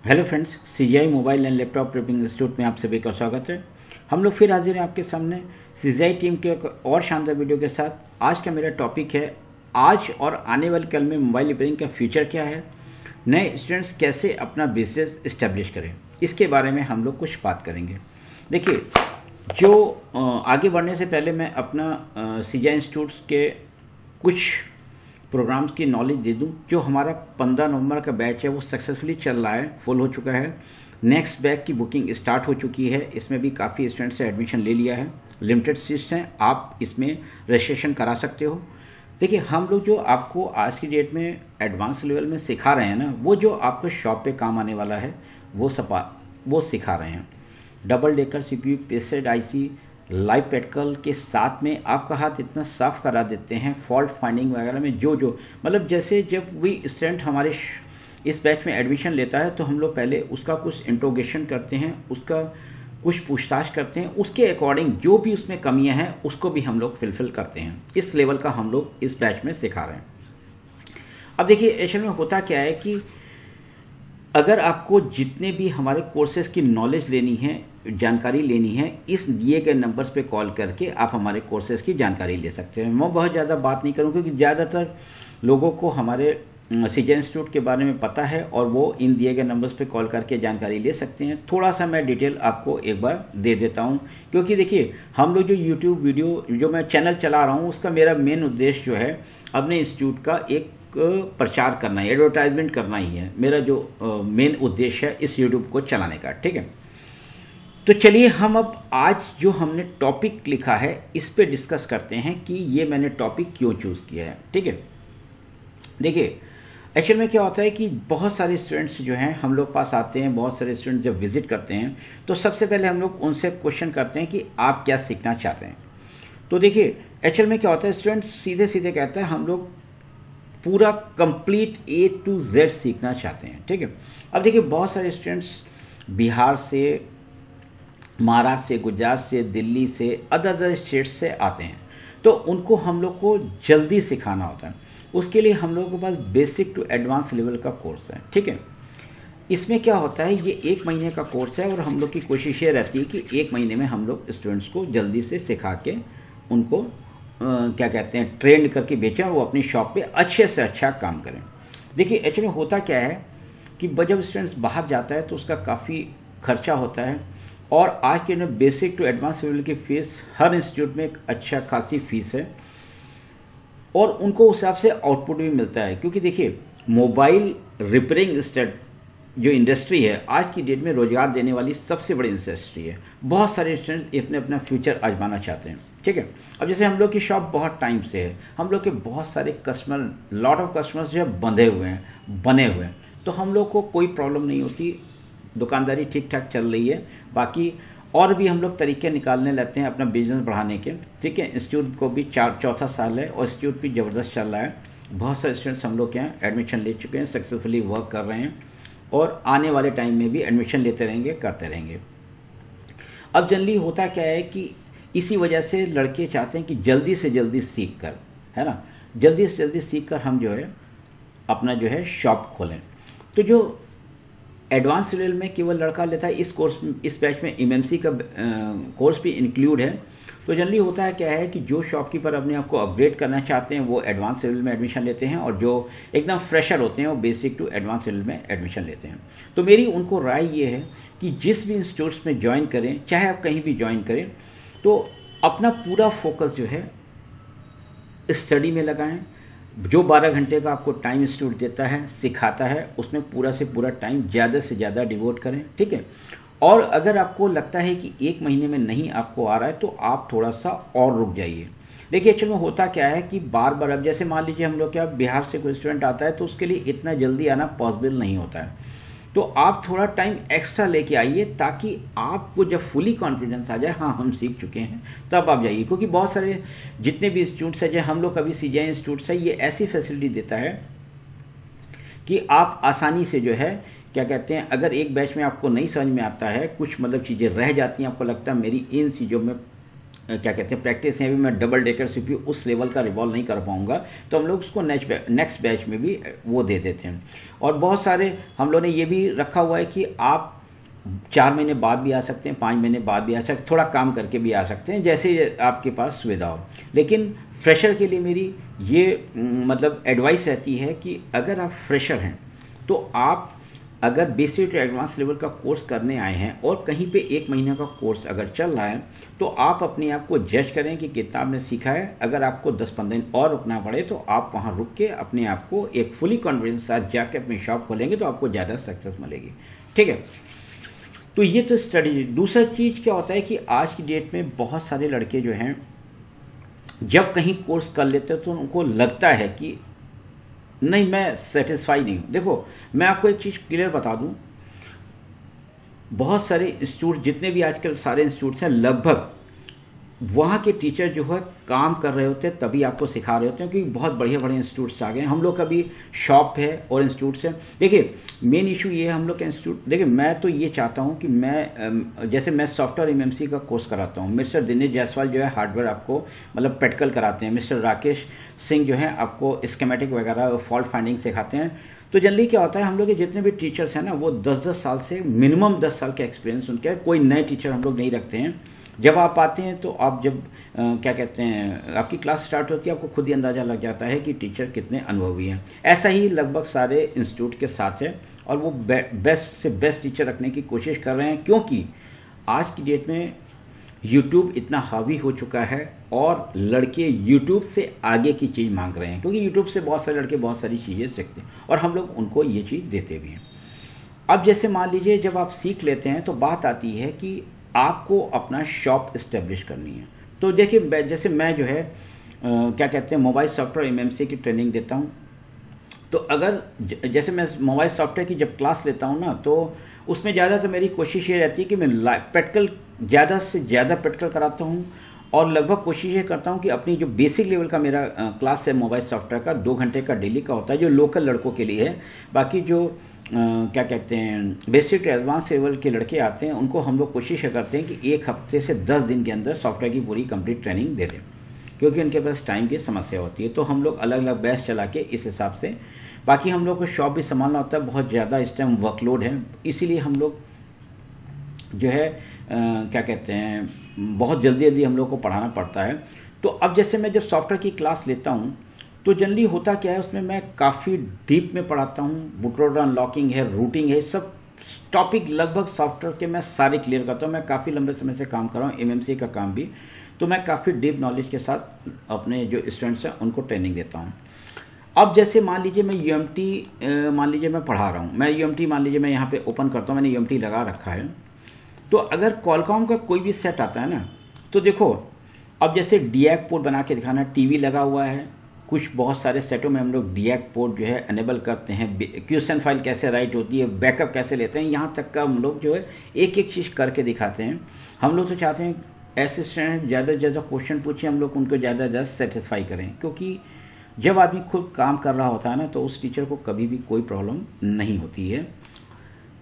Hello friends, CGI mobile and laptop repairing institute में आप सभी का स्वागत है। हम लोग फिर हाजिर हैं आपके सामने सीजीआई टीम के एक और शानदार वीडियो के साथ। आज का मेरा टॉपिक है आज और आने वाले कल में मोबाइल रिपेयरिंग का फ्यूचर क्या है, नए स्टूडेंट्स कैसे अपना बिजनेस इस्टेब्लिश करें, इसके बारे में हम लोग कुछ बात करेंगे। देखिए, जो आगे बढ़ने से पहले मैं अपना सीजीआई इंस्टीट्यूट्स के कुछ प्रोग्राम्स की नॉलेज दे दूं। जो हमारा 15 नवंबर का बैच है वो सक्सेसफुली चल रहा है, फुल हो चुका है। नेक्स्ट बैच की बुकिंग स्टार्ट हो चुकी है, इसमें भी काफ़ी स्टूडेंट्स से एडमिशन ले लिया है। लिमिटेड सीट्स हैं, आप इसमें रजिस्ट्रेशन करा सकते हो। देखिए, हम लोग जो आपको आज की डेट में एडवांस लेवल में सिखा रहे हैं ना, वो जो आपको शॉप पे काम आने वाला है वो सिखा रहे हैं। Double decker CPU, pasted IC, live practical के साथ में आपका हाथ इतना साफ करा देते हैं। फॉल्ट फाइंडिंग वगैरह में जो मतलब जैसे जब भी स्टूडेंट हमारे इस बैच में एडमिशन लेता है तो हम लोग पहले उसका कुछ इंट्रोगेशन करते हैं, उसका कुछ पूछताछ करते हैं, उसके अकॉर्डिंग जो भी उसमें कमियां हैं उसको भी हम लोग फिलफिल करते हैं। इस लेवल का हम लोग इस बैच में सिखा रहे हैं। अब देखिए, एक्चुअल में होता क्या है कि अगर आपको जितने भी हमारे कोर्सेज की नॉलेज लेनी है, जानकारी लेनी है, इस दिए गए नंबर्स पे कॉल करके आप हमारे कोर्सेज की जानकारी ले सकते हैं। मैं बहुत ज़्यादा बात नहीं करूँ क्योंकि ज़्यादातर लोगों को हमारे सीजीआई इंस्टीट्यूट के बारे में पता है और वो इन दिए गए नंबर्स पे कॉल करके जानकारी ले सकते हैं। थोड़ा सा मैं डिटेल आपको एक बार दे देता हूँ, क्योंकि देखिए, हम लोग जो यूट्यूब वीडियो जो मैं चैनल चला रहा हूँ उसका मेरा मेन उद्देश्य जो है अपने इंस्टीट्यूट का एक प्रचार करना है, एडवर्टाइजमेंट करना ही है। मेरा जो मेन उद्देश्य है इस यूट्यूब को चलाने का, ठीक है। तो चलिए हम अब आज जो हमने टॉपिक लिखा है इस पे डिस्कस करते हैं कि ये मैंने टॉपिक क्यों चूज़ किया है, ठीक है। देखिए, एक्चुअल में क्या होता है कि बहुत सारे स्टूडेंट्स जो हैं हम लोग पास आते हैं, बहुत सारे स्टूडेंट जब विजिट करते हैं तो सबसे पहले हम लोग उनसे क्वेश्चन करते हैं कि आप क्या सीखना चाहते हैं। तो देखिए, एक्चुअल में क्या होता है, स्टूडेंट्स सीधे सीधे कहता है हम लोग पूरा कंप्लीट A to Z सीखना चाहते हैं, ठीक है। अब देखिए, बहुत सारे स्टूडेंट्स बिहार से, महाराष्ट्र से, गुजरात से, दिल्ली से, अदर स्टेट्स से आते हैं, तो उनको हम लोग को जल्दी सिखाना होता है। उसके लिए हम लोगों के पास बेसिक टू एडवांस लेवल का कोर्स है, ठीक है। इसमें क्या होता है, ये 1 महीने का कोर्स है और हम लोग की कोशिश ये रहती है कि 1 महीने में हम लोग स्टूडेंट्स को जल्दी से सिखा के उनको क्या कहते हैं, ट्रेंड करके बेचें और वो अपनी शॉप पे अच्छे से अच्छा काम करें। देखिए, एक्चुअली होता क्या है कि जब स्टूडेंट्स बाहर जाता है तो उसका काफ़ी खर्चा होता है और आज के दिन बेसिक टू एडवांस लेवल की फ़ीस हर इंस्टीट्यूट में एक अच्छा खासी फीस है और उनको उस हिसाब से आउटपुट भी मिलता है। क्योंकि देखिए, मोबाइल रिपेयरिंग जो इंडस्ट्री है आज की डेट में रोजगार देने वाली सबसे बड़ी इंडस्ट्री है। बहुत सारे स्टूडेंट्स अपने अपना फ्यूचर आजमाना चाहते हैं, ठीक है। अब जैसे हम लोग की शॉप बहुत टाइम से है, हम लोग के बहुत सारे कस्टमर, लॉट ऑफ कस्टमर्स जो है बने हुए हैं, तो हम लोग को कोई प्रॉब्लम नहीं होती, दुकानदारी ठीक ठाक चल रही है। बाकी और भी हम लोग तरीके निकालने लगते हैं अपना बिजनेस बढ़ाने के, ठीक है। इंस्टीट्यूट को भी चौथा साल है और इंस्टीट्यूट भी ज़बरदस्त चल रहा है। बहुत सारे स्टूडेंट्स हम लोग के यहाँ एडमिशन ले चुके हैं, सक्सेसफुली वर्क कर रहे हैं और आने वाले टाइम में भी एडमिशन लेते रहेंगे, करते रहेंगे। अब जनरली होता क्या है कि इसी वजह से लड़के चाहते हैं कि जल्दी से जल्दी सीख कर, है ना, जल्दी से जल्दी सीख कर हम जो है अपना जो है शॉप खोलें। तो जो एडवांस लेवल में केवल लड़का लेता है, इस बैच में MMC का कोर्स भी इंक्लूड है। तो जनरली होता है क्या है कि जो शॉपकीपर अपने आप को अपग्रेड करना चाहते हैं वो एडवांस लेवल में एडमिशन लेते हैं और जो एकदम फ्रेशर होते हैं वो बेसिक टू एडवांस लेवल में एडमिशन लेते हैं। तो मेरी उनको राय ये है कि जिस भी इंस्टीट्यूट्स में ज्वाइन करें, चाहे आप कहीं भी ज्वाइन करें, तो अपना पूरा फोकस जो है स्टडी में लगाएं। जो 12 घंटे का आपको टाइम इंस्टीट्यूट देता है, सिखाता है, उसमें पूरा से पूरा टाइम ज़्यादा से ज़्यादा डिवोट करें, ठीक है। और अगर आपको लगता है कि 1 महीने में नहीं आपको आ रहा है तो आप थोड़ा सा और रुक जाइए। देखिए, एक्चुअल में होता क्या है कि बार बार, अब जैसे मान लीजिए हम लोग क्या बिहार से कोई स्टूडेंट आता है तो उसके लिए इतना जल्दी आना पॉसिबल नहीं होता है। तो आप थोड़ा टाइम एक्स्ट्रा लेके आइए ताकि आपको जब फुली कॉन्फिडेंस आ जाए, हाँ हम सीख चुके हैं, तब आप जाइए। क्योंकि बहुत सारे जितने भी इंस्टीट्यूट्स हैं, जैसे हम लोग कभी सीजीआई इंस्टीट्यूट्स है, ये ऐसी फैसिलिटी देता है कि आप आसानी से जो है क्या कहते हैं, अगर एक बैच में आपको नहीं समझ में आता है, कुछ मतलब चीज़ें रह जाती हैं, आपको लगता है मेरी इन चीज़ों में क्या कहते हैं प्रैक्टिस है, अभी मैं डबल डेकर सीपीयू उस लेवल का रिवॉल्व नहीं कर पाऊंगा, तो हम लोग उसको नेक्स्ट बैच में भी वो दे देते हैं। और बहुत सारे हम लोग ने ये भी रखा हुआ है कि आप 4 महीने बाद भी आ सकते हैं, 5 महीने बाद भी आ सकते हैं, थोड़ा काम करके भी आ सकते हैं, जैसे आपके पास सुविधा हो। लेकिन फ्रेशर के लिए मेरी ये मतलब एडवाइस रहती है कि अगर आप फ्रेशर हैं तो आप अगर बेसिक टू एडवांस लेवल का कोर्स करने आए हैं और कहीं पे 1 महीने का कोर्स अगर चल रहा है, तो आप अपने आप को जज करें कि कितना आपने सीखा है। अगर आपको 10-15 दिन और रुकना पड़े तो आप वहाँ रुक के अपने आप को एक फुली कॉन्फिडेंस के साथ जाके अपनी शॉप खोलेंगे तो आपको ज़्यादा सक्सेस मिलेगी। ठीक है, तो ये तो स्ट्रेटेजी। दूसरा चीज़ क्या होता है कि आज की डेट में बहुत सारे लड़के जो हैं जब कहीं कोर्स कर लेते हैं तो उनको लगता है कि नहीं मैं सेटिस्फाई नहीं हूँ। देखो मैं आपको एक चीज़ क्लियर बता दूँ, बहुत सारे इंस्टीट्यूट जितने भी आजकल सारे इंस्टीट्यूट्स हैं, लगभग वहाँ के टीचर जो है काम कर रहे होते हैं तभी आपको सिखा रहे होते हैं, क्योंकि बहुत बढ़िया बढ़िया इंस्टीट्यूट्स आ गए हैं। हम लोग का भी शॉप है और इंस्टीट्यूट्स है। देखिए मेन इशू ये है हम लोग के इंस्टीट्यूट, देखिए मैं तो ये चाहता हूँ कि मैं जैसे मैं सॉफ्टवेयर एमएमसी का कोर्स कराता हूँ, मिस्टर दिनेश जायसवाल जो है हार्डवेयर आपको मतलब प्रैक्टिकल कराते हैं, मिस्टर राकेश सिंह जो है आपको स्कीमेटिक वगैरह फॉल्ट फाइंडिंग सिखाते हैं। तो जनरली क्या होता है हम लोग के जितने भी टीचर्स हैं ना वो 10-10 साल से मिनिमम 10 साल का एक्सपीरियंस उनके है, कोई नए टीचर हम लोग नहीं रखते हैं। जब आप आते हैं तो आप जब क्या कहते हैं आपकी क्लास स्टार्ट होती है, आपको खुद ही अंदाज़ा लग जाता है कि टीचर कितने अनुभवी हैं। ऐसा ही लगभग सारे इंस्टीट्यूट के साथ है और वो बेस्ट से बेस्ट टीचर रखने की कोशिश कर रहे हैं, क्योंकि आज की डेट में यूट्यूब इतना हावी हो चुका है और लड़के यूट्यूब से आगे की चीज़ मांग रहे हैं, क्योंकि यूट्यूब से बहुत सारे लड़के बहुत सारी चीज़ें सीखते हैं और हम लोग उनको ये चीज़ देते भी हैं। अब जैसे मान लीजिए जब आप सीख लेते हैं तो बात आती है कि आपको अपना शॉप इस्टेब्लिश करनी है। तो देखिए जैसे मैं जो है क्या कहते हैं मोबाइल सॉफ्टवेयर एमएमसी की ट्रेनिंग देता हूँ, तो अगर जैसे मैं मोबाइल सॉफ्टवेयर की जब क्लास लेता हूँ ना तो उसमें ज़्यादा तो मेरी कोशिश ये रहती है कि मैं प्रैक्टिकल ज़्यादा से ज़्यादा प्रैक्टिकल कराता हूँ और लगभग कोशिश ये करता हूँ कि अपनी जो बेसिक लेवल का मेरा क्लास है मोबाइल सॉफ्टवेयर का 2 घंटे का डेली का होता है जो लोकल लड़कों के लिए है। बाकी जो क्या कहते हैं बेसिक टू एडवांस लेवल के लड़के आते हैं उनको हम लोग कोशिश करते हैं कि 1 हफ्ते से 10 दिन के अंदर सॉफ्टवेयर की पूरी कंप्लीट ट्रेनिंग दे दें, क्योंकि उनके पास टाइम की समस्या होती है। तो हम लोग अलग अलग बैच चला के इस हिसाब से, बाकी हम लोग को शॉप भी संभालना होता है, बहुत ज़्यादा इस टाइम वर्कलोड है, इसीलिए हम लोग जो है क्या कहते हैं बहुत जल्दी जल्दी हम लोग को पढ़ाना पड़ता है। तो अब जैसे मैं जब सॉफ्टवेयर की क्लास लेता हूँ तो जनरली होता क्या है उसमें मैं काफ़ी डीप में पढ़ाता हूँ, बूटलोडर अनलॉकिंग है, रूटिंग है, सब टॉपिक लगभग सॉफ्टवेयर के मैं सारे क्लियर करता हूँ। मैं काफ़ी लंबे समय से काम कर रहा हूँ, एमएमसी का काम भी, तो मैं काफ़ी डीप नॉलेज के साथ अपने जो स्टूडेंट्स हैं उनको ट्रेनिंग देता हूँ। अब जैसे मान लीजिए मैं यूएमटी मान लीजिए मैं पढ़ा रहा हूँ, मैं यूएमटी मान लीजिए मैं यहाँ पे ओपन करता हूँ, मैंने यूएमटी लगा रखा है। तो अगर कॉलकॉम का कोई भी सेट आता है ना तो देखो अब जैसे डीएक पोर्ट बना के दिखाना, टीवी लगा हुआ है, कुछ बहुत सारे सेटों में हम लोग डीएक पोर्ट जो है अनेबल करते हैं, क्वेश्चन फाइल कैसे राइट होती है, बैकअप कैसे लेते हैं, यहाँ तक का हम लोग जो है एक एक चीज़ करके दिखाते हैं। हम लोग तो चाहते हैं ऐसे स्टूडेंट ज़्यादा से ज़्यादा क्वेश्चन पूछें, हम लोग उनको ज़्यादा से ज़्यादा सेटिस्फाई करें, क्योंकि जब आदमी खुद काम कर रहा होता है ना तो उस टीचर को कभी भी कोई प्रॉब्लम नहीं होती है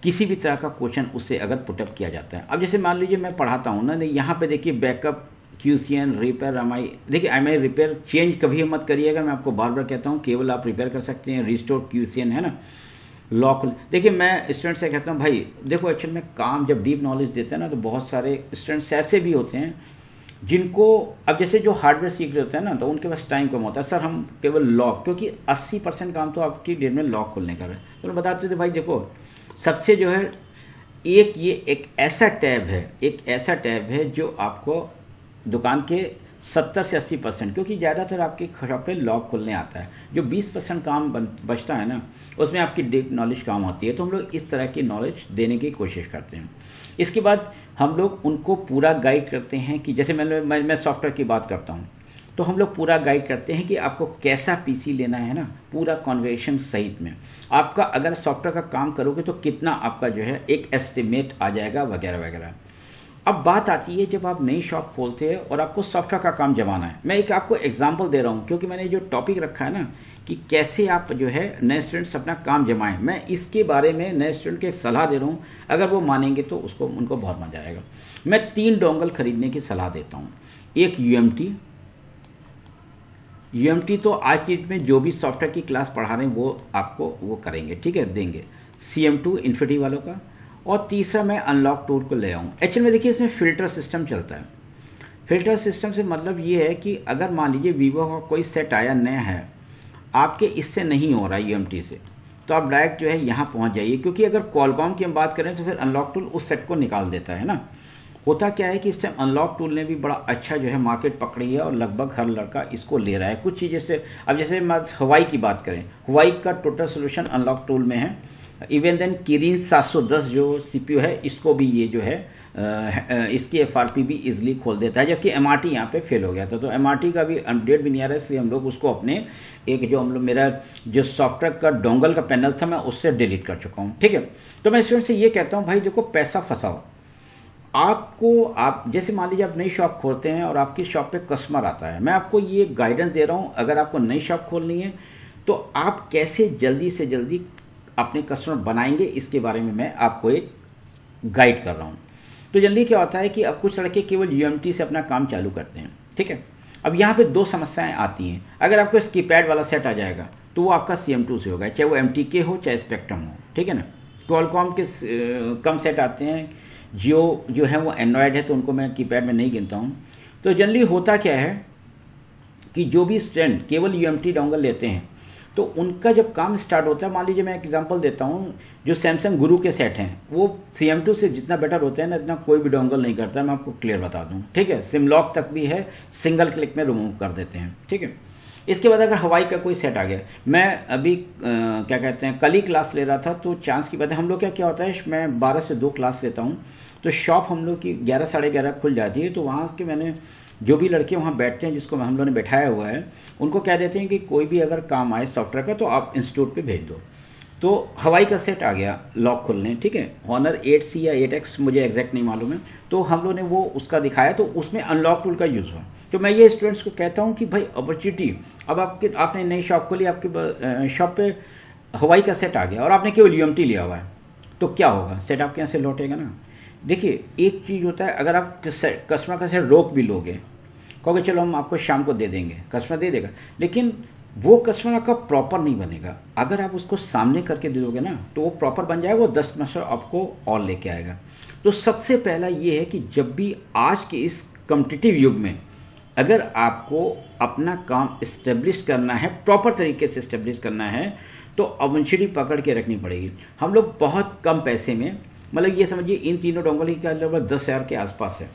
किसी भी तरह का क्वेश्चन उससे अगर पुटअप किया जाता है। अब जैसे मान लीजिए मैं पढ़ाता हूँ ना, यहाँ पे देखिए बैकअप, क्यूसीएन, रिपेयर, एमआई, देखिए एमआई रिपेयर चेंज कभी मत करिएगा, मैं आपको बार बार कहता हूँ, केवल आप रिपेयर कर सकते हैं, रिस्टोर क्यूसीएन है ना, लॉक। देखिए मैं स्टूडेंट से कहता हूँ भाई देखो एक्चुअल में काम जब डीप नॉलेज देते हैं ना तो बहुत सारे स्टूडेंट्स ऐसे भी होते हैं जिनको अब जैसे जो हार्डवेयर सीख रहे होते हैं ना तो उनके पास टाइम कम होता है, सर हम केवल लॉक, क्योंकि 80% काम तो आपकी डेट में लॉक खोलने का है। तो मैं बताते थे भाई देखो सबसे जो है एक ऐसा टैब है जो आपको दुकान के 70 से 80%, क्योंकि ज़्यादातर आपके शॉप पे लॉक खोलने आता है, जो 20% काम बचता है ना उसमें आपकी डीप नॉलेज काम होती है। तो हम लोग इस तरह की नॉलेज देने की कोशिश करते हैं। इसके बाद हम लोग उनको पूरा गाइड करते हैं कि जैसे मैं सॉफ्टवेयर की बात करता हूँ तो हम लोग पूरा गाइड करते हैं कि आपको कैसा पीसी लेना है ना, पूरा कॉन्फ़िगरेशन सहित में आपका अगर सॉफ्टवेयर का काम करोगे तो कितना आपका जो है एक एस्टिमेट आ जाएगा वगैरह वगैरह। अब बात आती है जब आप नई शॉप खोलते हैं और आपको सॉफ्टवेयर का काम जमाना है। मैं एक आपको एग्जांपल दे रहा हूँ, क्योंकि मैंने जो टॉपिक रखा है ना कि कैसे आप जो है नए स्टूडेंट्स अपना काम जमाएं, मैं इसके बारे में नए स्टूडेंट को एक सलाह दे रहा हूँ। अगर वो मानेंगे तो उनको बहुत मजा आएगा। मैं 3 डोंगल खरीदने की सलाह देता हूँ। एक यूएमटी तो आज की डेट में जो भी सॉफ्टवेयर की क्लास पढ़ा रहे हैं वो आपको वो करेंगे, ठीक है, देंगे। CM2 इन्फिनिटी वालों का, और तीसरा मैं अनलॉक टूल को ले आऊँ। एक्चुअल में देखिए इसमें फ़िल्टर सिस्टम चलता है। फ़िल्टर सिस्टम से मतलब ये है कि अगर मान लीजिए वीवो का कोई सेट आया नया है, आपके इससे नहीं हो रहा है यूएमटी से, तो आप डायरेक्ट जो है यहाँ पहुँच जाइए, क्योंकि अगर कॉलकॉम की हम बात करें तो फिर अनलॉक टूल उस सेट को निकाल देता है ना। होता क्या है कि इस टाइम अनलॉक टूल ने भी बड़ा अच्छा जो है मार्केट पकड़ी है और लगभग हर लड़का इसको ले रहा है। कुछ चीज़ें से अब जैसे हवाई की बात करें, हवाई का टोटल सोल्यूशन अनलॉक टूल में है। इवन देन किरिन 710 जो CPU है, इसको भी ये जो है इसकी FRP भी इजीली खोल देता है, जबकि MRT यहाँ पे फेल हो गया था। तो MRT का भी अपडेट भी नहीं आ रहा है, इसलिए हम लोग उसको अपने एक जो हम लोग मेरा जो सॉफ्टवेयर का डोंगल का पैनल था मैं उससे डिलीट कर चुका हूँ, ठीक है। तो मैं स्टूडेंट से ये कहता हूँ भाई देखो, पैसा फंसाओ। आप जैसे मान लीजिए आप नई शॉप खोलते हैं और आपकी शॉप पे कस्टमर आता है, मैं आपको ये गाइडेंस दे रहा हूँ। अगर आपको नई शॉप खोलनी है तो आप कैसे जल्दी से जल्दी अपने कस्टमर बनाएंगे, इसके बारे में मैं आपको एक गाइड कर रहा हूँ। तो जल्दी क्या होता है कि अब कुछ लड़के केवल यूएमटी से अपना काम चालू करते हैं, ठीक है। अब यहाँ पे 2 समस्याएं आती हैं। अगर आपको कीपैड वाला सेट आ जाएगा तो वो आपका CM2 से होगा, चाहे वो MTK हो चाहे स्पेक्ट्रम हो, ठीक है ना। क्वालकॉम के कम सेट आते हैं, जियो जो है वो एंड्रॉयड है तो उनको मैं कीपैड में नहीं गिनता हूँ। तो जनरली होता क्या है कि जो भी स्टूडेंट केवल यूएमटी डोंगल लेते हैं तो उनका जब काम स्टार्ट होता है, मान लीजिए मैं एक एग्जांपल देता हूँ, जो सैमसंग गुरु के सेट हैं वो CM2 से जितना बेटर होते हैं ना, इतना कोई भी डोंगल नहीं करता है, मैं आपको क्लियर बता दूँ, ठीक है। सिम लॉक तक भी है, सिंगल क्लिक में रिमूव कर देते हैं, ठीक है। इसके बाद अगर हवाई का कोई सेट आ गया, मैं अभी क्या कहते हैं कल ही क्लास ले रहा था, तो चांस की बात है हम लोग क्या होता है, मैं 12 से 2 क्लास लेता हूँ, तो शॉप हम लोग की 11 साढ़े 11 खुल जाती है। तो वहाँ के मैंने जो भी लड़के वहाँ बैठते हैं जिसको हम लोगों ने बैठाया हुआ है, उनको कह देते हैं कि कोई भी अगर काम आए सॉफ्टवेयर का तो आप इंस्टीट्यूट पे भेज दो। तो हवाई का सेट आ गया लॉक खुलने, ठीक है, Honor 8C या 8X मुझे एग्जैक्ट नहीं मालूम है। तो हम लोग ने वो उसका दिखाया, तो उसमें अनलॉक टूल का यूज़ हुआ। तो मैं ये स्टूडेंट्स को कहता हूँ कि भाई अपॉर्चुनिटी, अब आपने नई शॉप खोली, आपके शॉप पे हवाई का सेट आ गया और आपने केवल यूएमटी लिया हुआ है, तो क्या होगा, सेट आपके यहाँ से लौटेगा ना। देखिए एक चीज़ होता है, अगर आप कस्टमर का सेट रोक भी लोगे, कहोगे चलो हम आपको शाम को दे देंगे, कस्टमर दे देगा, लेकिन वो कस्टमर आपका प्रॉपर नहीं बनेगा। अगर आप उसको सामने करके दे दोगे ना तो वो प्रॉपर बन जाएगा, वो 10 मास्टर आपको और लेके आएगा। तो सबसे पहला ये है कि जब भी आज के इस कॉम्पिटिटिव युग में अगर आपको अपना काम इस्टेब्लिश करना है, प्रॉपर तरीके से इस्टेब्लिश करना है, तो अपॉर्चुनिटी पकड़ के रखनी पड़ेगी। हम लोग बहुत कम पैसे में, मतलब ये समझिए इन तीनों डोंगल का लगभग 10,000 के आसपास है,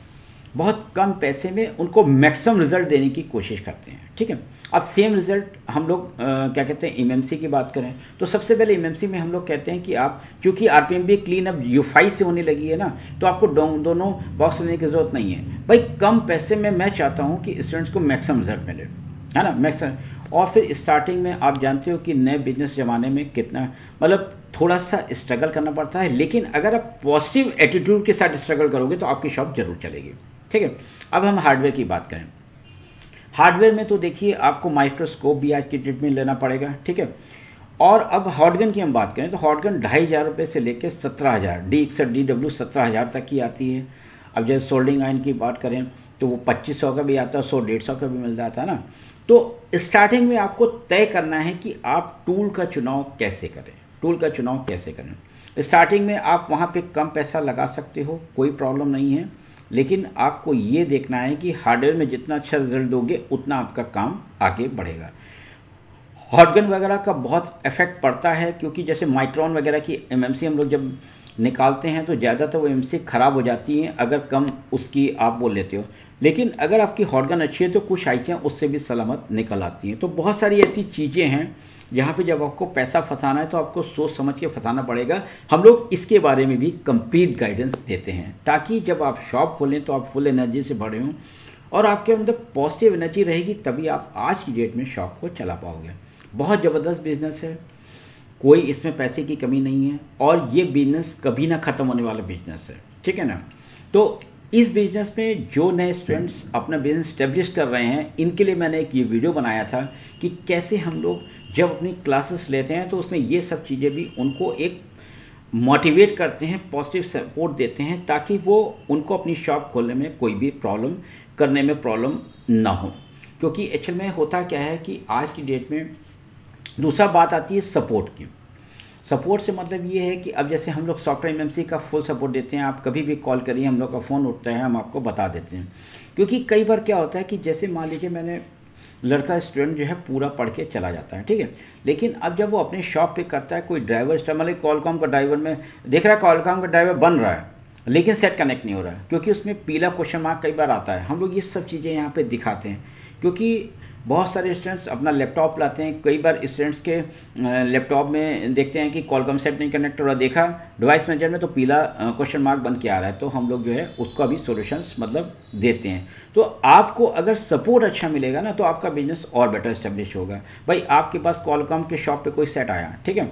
बहुत कम पैसे में उनको मैक्सिमम रिजल्ट देने की कोशिश करते हैं, ठीक है। अब सेम रिजल्ट हम लोग क्या कहते हैं एमएमसी की बात करें तो सबसे पहले एमएमसी में हम लोग कहते हैं कि आप चूंकि आरपीएम भी क्लीन अब U5 से होने लगी है ना, तो आपको दोनों बॉक्स लेने की जरूरत नहीं है भाई। कम पैसे में मैं चाहता हूँ कि स्टूडेंट्स को मैक्सिमम रिजल्ट मिले, है ना, मैक्सिमम। और फिर स्टार्टिंग में आप जानते हो कि नए बिजनेस ज़माने में कितना मतलब थोड़ा सा स्ट्रगल करना पड़ता है, लेकिन अगर आप पॉजिटिव एटीट्यूड के साथ स्ट्रगल करोगे तो आपकी शॉप जरूर चलेगी, ठीक है। अब हम हार्डवेयर की बात करें, हार्डवेयर में तो देखिए आपको माइक्रोस्कोप भी आज की डेट में लेना पड़ेगा, ठीक है। और अब हॉटगन की हम बात करें तो हॉटगन 2,500 रुपये से लेकर 17,000 DXDW 17,000 तक की आती है। अब जैसे सोल्डिंग आयन की बात करें तो वो 2,500 का भी आता है, 100-150 का भी मिल जाता है ना। तो स्टार्टिंग में आपको तय करना है कि आप टूल का चुनाव कैसे करें, टूल का चुनाव कैसे करें। स्टार्टिंग में आप वहाँ पे कम पैसा लगा सकते हो, कोई प्रॉब्लम नहीं है, लेकिन आपको ये देखना है कि हार्डवेयर में जितना अच्छा रिजल्ट दोगे उतना आपका काम आगे बढ़ेगा। हॉटगन वगैरह का बहुत इफेक्ट पड़ता है, क्योंकि जैसे माइक्रोन वगैरह की एमएमसी हम लोग जब निकालते हैं तो ज़्यादातर वो एमएमसी ख़राब हो जाती हैं अगर कम उसकी आप बोल लेते हो, लेकिन अगर आपकी हॉटगन अच्छी है तो कुछ आइसियाँ उससे भी सलामत निकल आती हैं। तो बहुत सारी ऐसी चीज़ें हैं जहाँ पे जब आपको पैसा फंसाना है तो आपको सोच समझ के फंसाना पड़ेगा। हम लोग इसके बारे में भी कंप्लीट गाइडेंस देते हैं ताकि जब आप शॉप खोलें तो आप फुल एनर्जी से भरे हों और आपके अंदर पॉजिटिव एनर्जी रहेगी, तभी आप आज की डेट में शॉप को चला पाओगे। बहुत ज़बरदस्त बिजनेस है, कोई इसमें पैसे की कमी नहीं है और ये बिजनेस कभी ना ख़त्म होने वाला बिजनेस है, ठीक है ना। तो इस बिजनेस में जो नए स्टूडेंट्स अपना बिजनेस स्टेब्लिश कर रहे हैं, इनके लिए मैंने एक ये वीडियो बनाया था कि कैसे हम लोग जब अपनी क्लासेस लेते हैं तो उसमें ये सब चीज़ें भी उनको एक मोटिवेट करते हैं, पॉजिटिव सपोर्ट देते हैं, ताकि वो उनको अपनी शॉप खोलने में कोई भी प्रॉब्लम करने में प्रॉब्लम ना हो। क्योंकि एक्चुअल में होता क्या है कि आज की डेट में दूसरा बात आती है सपोर्ट की। सपोर्ट से मतलब ये है कि अब जैसे हम लोग सॉफ्टवेयर एमएनसी का फुल सपोर्ट देते हैं, आप कभी भी कॉल करिए, हम लोग का फ़ोन उठता है, हम आपको बता देते हैं। क्योंकि कई बार क्या होता है कि जैसे मान लीजिए मैंने लड़का स्टूडेंट जो है पूरा पढ़ के चला जाता है, ठीक है, लेकिन अब जब वो अपने शॉप पे करता है, कोई ड्राइवर मतलब कॉलकॉम का ड्राइवर में देख रहा है, कॉलकॉम का ड्राइवर बन रहा है लेकिन सेट कनेक्ट नहीं हो रहा है, क्योंकि उसमें पीला क्वेश्चन मार्क कई बार आता है। हम लोग ये सब चीज़ें यहाँ पे दिखाते हैं, क्योंकि बहुत सारे स्टूडेंट्स अपना लैपटॉप लाते हैं, कई बार स्टूडेंट्स के लैपटॉप में देखते हैं कि कॉलकॉम सेट नहीं कनेक्ट हो रहा, देखा डिवाइस मैनेजर में तो पीला क्वेश्चन मार्क बन के आ रहा है, तो हम लोग जो है उसका भी सॉल्यूशंस मतलब देते हैं। तो आपको अगर सपोर्ट अच्छा मिलेगा ना तो आपका बिजनेस और बेटर इस्टेब्लिश होगा। भाई आपके पास कॉलकॉम के शॉप पे कोई सेट आया, ठीक है,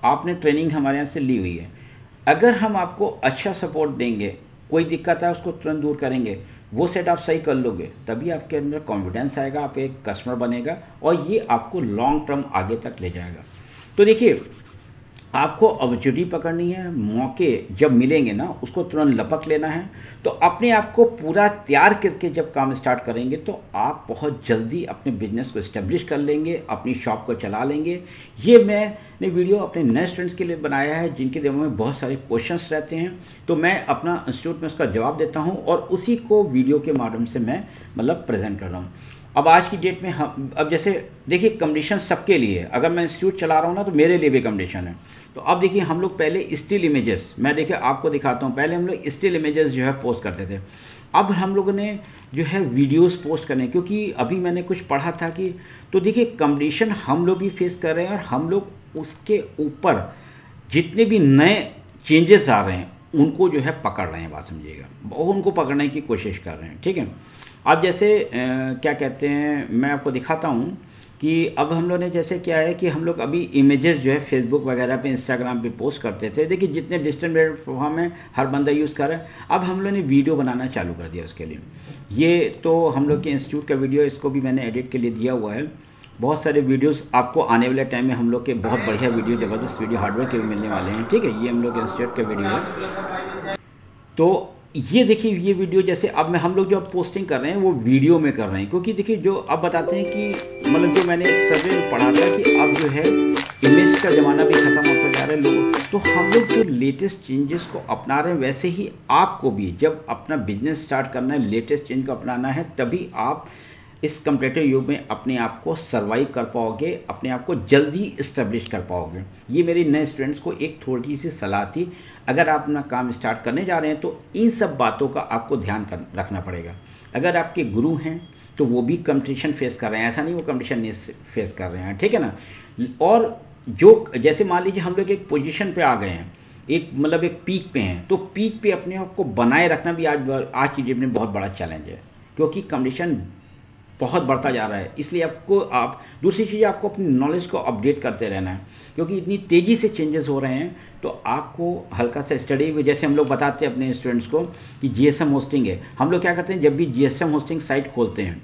आपने ट्रेनिंग हमारे यहाँ से ली हुई है, अगर हम आपको अच्छा सपोर्ट देंगे, कोई दिक्कत है उसको तुरंत दूर करेंगे, वो सेट आप सही कर लोगे, तभी आपके अंदर कॉन्फिडेंस आएगा, आप एक कस्टमर बनेगा और ये आपको लॉन्ग टर्म आगे तक ले जाएगा। तो देखिए, आपको अपॉर्चुनिटी पकड़नी है, मौके जब मिलेंगे ना उसको तुरंत लपक लेना है। तो अपने आप को पूरा तैयार करके जब काम स्टार्ट करेंगे तो आप बहुत जल्दी अपने बिजनेस को इस्टेब्लिश कर लेंगे, अपनी शॉप को चला लेंगे। ये मैंने वीडियो अपने नए स्टूडेंट्स के लिए बनाया है जिनके दिमाग में बहुत सारे क्वेश्चंस रहते हैं, तो मैं अपना इंस्टीट्यूट में उसका जवाब देता हूँ और उसी को वीडियो के माध्यम से मैं मतलब प्रेजेंट कर रहा हूँ। अब आज की डेट में हम अब जैसे देखिए कंपटीशन सबके लिए है, अगर मैं इंस्टीट्यूट चला रहा हूँ ना तो मेरे लिए भी कंपटीशन है। तो अब देखिए हम लोग पहले स्टिल इमेजेस, मैं देखिए आपको दिखाता हूँ, पहले हम लोग स्टिल इमेजेस जो है पोस्ट करते थे, अब हम लोगों ने जो है वीडियोस पोस्ट करने, क्योंकि अभी मैंने कुछ पढ़ा था कि तो देखिए कंपटीशन हम लोग भी फेस कर रहे हैं और हम लोग उसके ऊपर जितने भी नए चेंजेस आ रहे हैं उनको जो है पकड़ रहे हैं, बात समझिएगा, और उनको पकड़ने की कोशिश कर रहे हैं, ठीक है। अब जैसे क्या कहते हैं, मैं आपको दिखाता हूँ कि अब हम लोग ने जैसे क्या है कि हम लोग अभी इमेजेस जो है फेसबुक वगैरह पे, इंस्टाग्राम पे पोस्ट करते थे। देखिए जितने डिजिटल प्लेटफॉर्म है हर बंदा यूज़ कर रहा है, अब हम लोग ने वीडियो बनाना चालू कर दिया उसके लिए। ये तो हम लोग के इंस्टीट्यूट का वीडियो, इसको भी मैंने एडिट के लिए दिया हुआ है। बहुत सारे वीडियोस आपको आने वाले टाइम में हम लोग के बहुत बढ़िया वीडियो, ज़बरदस्त वीडियो हार्डवेयर के भी मिलने वाले हैं, ठीक है। ये हम लोग के इंस्टीट्यूट का वीडियो है। तो ये देखिए ये वीडियो जैसे अब हम लोग जो पोस्टिंग कर रहे हैं वो वीडियो में कर रहे हैं, क्योंकि देखिए जो अब बताते हैं कि मतलब जो मैंने एक सर्वे में पढ़ा था कि अब जो है इमेज का ज़माना भी ख़त्म होता जा रहा है लोगों, तो हम लोग जो लेटेस्ट चेंजेस को अपना रहे हैं वैसे ही आपको भी जब अपना बिजनेस स्टार्ट करना है, लेटेस्ट चेंज को अपनाना है, तभी आप इस कम्पिटिटिव युग में अपने आप को सर्वाइव कर पाओगे, अपने आप को जल्दी इस्टेब्लिश कर पाओगे। ये मेरे नए स्टूडेंट्स को एक थोड़ी सी सलाह थी। अगर आप अपना काम स्टार्ट करने जा रहे हैं तो इन सब बातों का आपको ध्यान रखना पड़ेगा। अगर आपके गुरु हैं तो वो भी कंपटीशन फेस कर रहे हैं, ऐसा नहीं वो कंपटीशन नहीं फेस कर रहे हैं, ठीक है ना। और जो जैसे मान लीजिए हम लोग एक पोजीशन पे आ गए हैं, एक मतलब एक पीक पे हैं, तो पीक पे अपने आप को बनाए रखना भी आज की डेट में बहुत बड़ा चैलेंज है, क्योंकि कंपटीशन बहुत बढ़ता जा रहा है। इसलिए आप दूसरी चीज़, आपको अपनी नॉलेज को अपडेट करते रहना है, क्योंकि इतनी तेज़ी से चेंजेस हो रहे हैं। तो आपको हल्का सा स्टडी, जैसे हम लोग बताते हैं अपने स्टूडेंट्स को कि जीएसएम होस्टिंग है, हम लोग क्या करते हैं जब भी जीएसएम होस्टिंग साइट खोलते हैं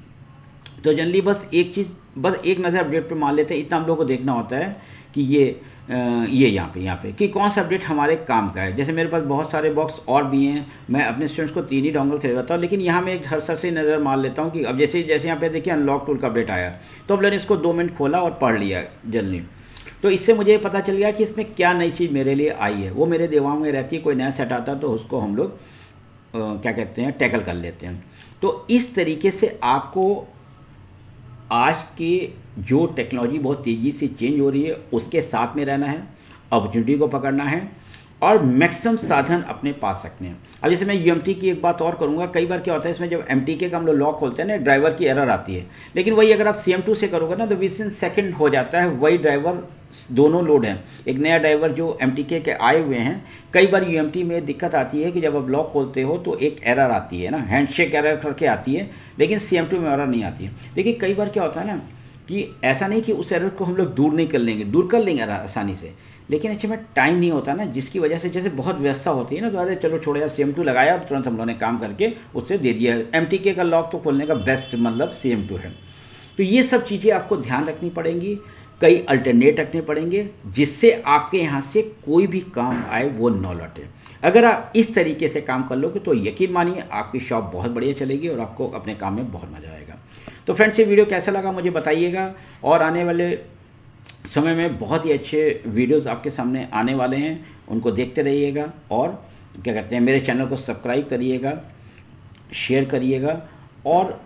तो जनरली बस एक चीज़, बस एक नज़र अपडेट पे मान लेते हैं। इतना हम लोग को देखना होता है कि ये यहाँ पे कि कौन सा अपडेट हमारे काम का है। जैसे मेरे पास बहुत सारे बॉक्स और भी हैं, मैं अपने स्टूडेंट्स को 3 ही डोंगल खरीदता हूँ, लेकिन यहाँ मैं एक हर सर से नज़र मार लेता हूँ कि अब जैसे यहाँ पे देखिए अनलॉक टूल का अपडेट आया, तो अब मैंने इसको 2 मिनट खोला और पढ़ लिया जल्दी। तो इससे मुझे पता चल गया कि इसमें क्या नई चीज़ मेरे लिए आई है, वो मेरे दिमाग में रहती है। कोई नया सेट आता तो उसको हम लोग क्या कहते हैं टैकल कर लेते हैं। तो इस तरीके से आपको आज के जो टेक्नोलॉजी बहुत तेज़ी से चेंज हो रही है उसके साथ में रहना है, अपॉर्चुनिटी को पकड़ना है और मैक्सिमम साधन अपने पास रखने हैं। अब जैसे मैं यूएमटी की एक बात और करूंगा, कई बार क्या होता है इसमें जब एमटीके का हम लोग लॉक खोलते हैं ना, ड्राइवर की एरर आती है, लेकिन वही अगर आप CM2 से करोगे ना तो विदिन सेकंड हो जाता है। वही ड्राइवर दोनों लोड हैं, एक नया ड्राइवर जो एमटीके के आए हुए हैं, कई बार यूएमटी में दिक्कत आती है कि जब आप लॉक खोलते हो तो एक एरर आती है ना, हैंडशेक एरर करके आती है, लेकिन CM2 में एरर नहीं आती है। देखिए कई बार क्या होता है ना कि ऐसा नहीं कि उस एरर को हम लोग दूर कर लेंगे आसानी से, लेकिन अच्छे में टाइम नहीं होता ना, जिसकी वजह से जैसे बहुत व्यवस्था होती है ना, तो अरे चलो छोड़ो यार CM2 लगाया और तुरंत हम लोगों ने काम करके उससे दे दिया। MTK का लॉक तो खोलने का बेस्ट मतलब CM2 है। तो ये सब चीज़ें आपको ध्यान रखनी पड़ेंगी, कई अल्टरनेट रखने पड़ेंगे, जिससे आपके यहाँ से कोई भी काम आए वो न लौटे। अगर आप इस तरीके से काम कर लोगे तो यकीन मानिए आपकी शॉप बहुत बढ़िया चलेगी और आपको अपने काम में बहुत मज़ा आएगा। तो फ्रेंड्स, ये वीडियो कैसा लगा मुझे बताइएगा, और आने वाले समय में बहुत ही अच्छे वीडियोस आपके सामने आने वाले हैं, उनको देखते रहिएगा और क्या कहते हैं, मेरे चैनल को सब्सक्राइब करिएगा, शेयर करिएगा, और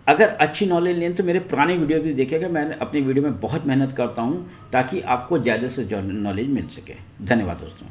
अगर अच्छी नॉलेज लें तो मेरे पुराने वीडियो भी देखिएगा। मैं अपनी वीडियो में बहुत मेहनत करता हूं ताकि आपको ज़्यादा से ज़्यादा नॉलेज मिल सके। धन्यवाद दोस्तों।